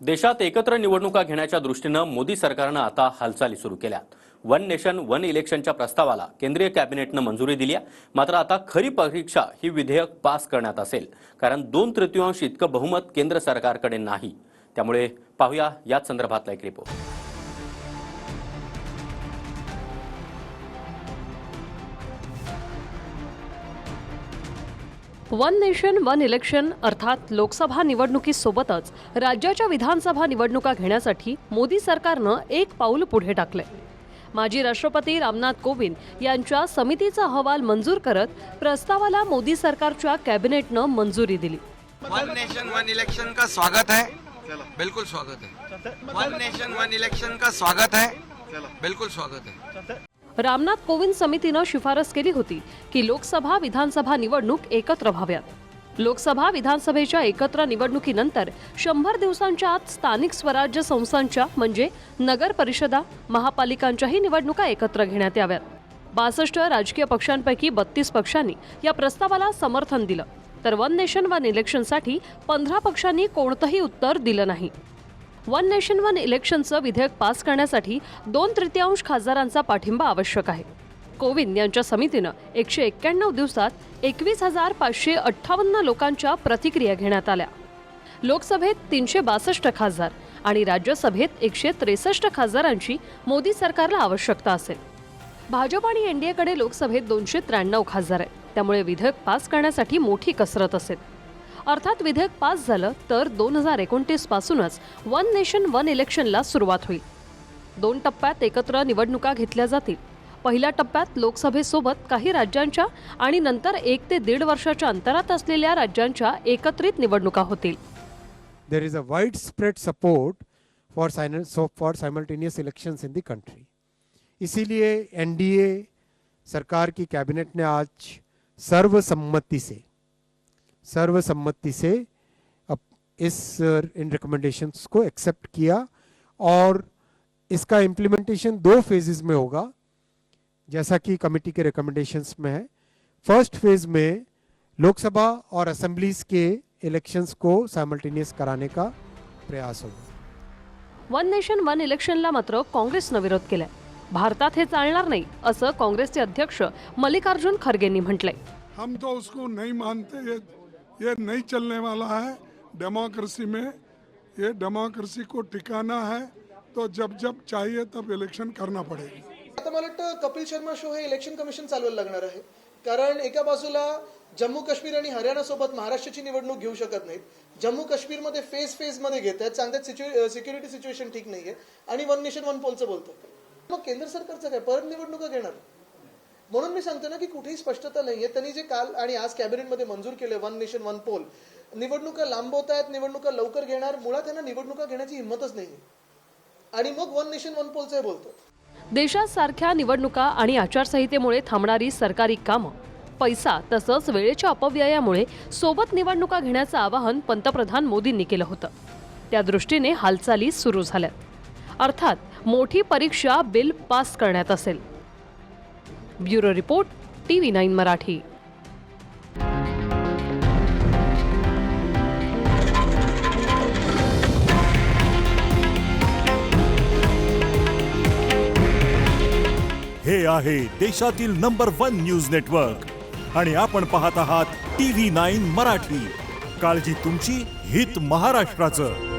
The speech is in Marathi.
देशात एकत्र निवडणुका घेण्याच्या दृष्टीनं मोदी सरकारनं आता हालचाली सुरू केल्यात। वन नेशन वन इलेक्शनच्या प्रस्तावाला केंद्रीय कॅबिनेटनं मंजुरी दिली आहे। मात्र आता खरी परीक्षा ही विधेयक पास करण्यात असेल, कारण 2/3 इतकं बहुमत केंद्र सरकारकडे नाही। त्यामुळे पाहूया याच संदर्भातला एक report. One nation one election अर्थात लोकसभा निवडणुकीसोबतच राज्याच्या विधानसभा निवडणुका घेण्यासाठी मोदी सरकारनं एक पाऊल पुढे टाकले। माजी राष्ट्रपती रामनाथ कोविंद यांच्या समितीचा अहवाल मंजूर करत प्रस्तावाला मोदी सरकारच्या कॅबिनेटनं मंजुरी दिली। वन नेशन वन इलेक्शन का स्वागत है, बिल्कुल स्वागत है। वन नेशन वन इलेक्शन का स्वागत है, बिल्कुल स्वागत है। रामनाथ कोविंद समितीनं शिफारस केली होती की लोकसभा विधानसभा निवडणूक एकत्र व्हाव्यात। लोकसभा विधानसभेच्या एकत्र निवडणुकीनंतर 100 दिवसांच्या आत स्थानिक स्वराज्य संस्थांच्या म्हणजे नगर परिषदा महापालिकांच्याही निवडणुका एकत्र घेण्यात याव्यात। 62 राजकीय पक्षांपैकी 32 पक्षांनी या प्रस्तावाला समर्थन दिलं, तर वन नेशन वन इलेक्शनसाठी 15 पक्षांनी कोणतंही उत्तर दिलं नाही। वन नेशन वन इलेक्शनचं विधेयक पास करण्यासाठी 2/3 खासदारांचा पाठिंबा आवश्यक आहे। कोविंद यांच्या समितीनं 191 दिवसात 21,558 लोकांच्या प्रतिक्रिया घेण्यात आल्या। लोकसभेत 362 खासदार आणि राज्यसभेत 163 खासदारांची मोदी सरकारला आवश्यकता असेल। भाजप आणि एनडीएकडे लोकसभेत 293 खासदार आहेत, त्यामुळे विधेयक पास करण्यासाठी मोठी कसरत असेल। अर्थात विधेयक पास झालं तर 2029 पासूनच वन नेशन वन इलेक्शनला सुरुवात होईल। 2 टप्प्यात एकत्र निवडणुका घेतल्या जातील। पहिल्या टप्प्यात लोकसभेसोबत काही राज्यांच्या आणि नंतर 1 ते 1.5 वर्षाच्या अंतरात असलेल्या राज्यांच्या एकत्रित निवडणुका होतील। There is a widespread support for simultaneous elections in the country. इसीलिए एनडीए सरकार की कैबिनेट ने आज सर्वसम्मति से इन रिकमेंडेशंस को एक्सेप्ट किया और इसका इम्प्लीमेंटेशन 2 फेजेस में होगा, जैसा कि कमेटी के रिकमेंडेशंस में है। फर्स्ट फेज में लोकसभा और असेंबलीज के इलेक्शंस को साइमल्टेनियस कराने का प्रयास होगा। वन नेशन वन इलेक्शनला मात्र काँग्रेसनं विरोध केलाय। भारतात हे चालणार नाही असं काँग्रेसचे अध्यक्ष मल्लिकार्जुन खरगेंनी म्हटलंय। हम तो उसको नहीं मानते, ये नहीं चलने वाला है डेमोक्रेसी में। ये डेमोक्रेसी को टिकाना है तो जब जब चाहिए तब इलेक्शन करना पड़ेगा। आता मला वाटतं कपिल शर्मा शो हे इलेक्शन कमिशन चालवायला लागणार आहे, कारण एका बाजूला जम्मू काश्मीर आणि हरियाणा सोबत महाराष्ट्राची निवडणूक घेऊ शकत नाहीत। जम्मू काश्मीरमध्ये फेज मध्ये घेत आहेत, सांगतात सिक्युरिटी सिच्युएशन ठीक नाहीये आणि वन नेशन वन पोलचं बोलतात। मग केंद्र सरकारचं काय, परत निवडणुका घेणार? म्हणून मी सांगतो ना की कुठेही स्पष्टता नाहीये। त्यांनी जे काल आणि आज कॅबिनेटमध्ये मंजूर केले वन नेशन वन पोल, निवडणुका लांबवतायत, निवडणुका लवकर घेणार, मुळात त्यांना निवडणुका घेण्याची हिंमतच नाहीये आणि मग वन नेशन वन पोलचं बोलतात। देशात सारख्या निवडणुका आणि आचारसंहितेमुळे थांबणारी सरकारी कामं, पैसा तसंच वेळेच्या अपव्ययामुळे सोबत निवडणुका घेण्याचं आवाहन पंतप्रधान मोदींनी केलं होतं। त्या दृष्टीने हालचाली सुरू झाल्यात। अर्थात मोठी परीक्षा बिल पास करण्यात असेल। Bureau report, TV9 Marathi. हे आहे देशातील नंबर 1 न्यूज नेटवर्क आणि आपण पाहत आहात TV9 मराठी। काळजी तुमची, हित महाराष्ट्राचं।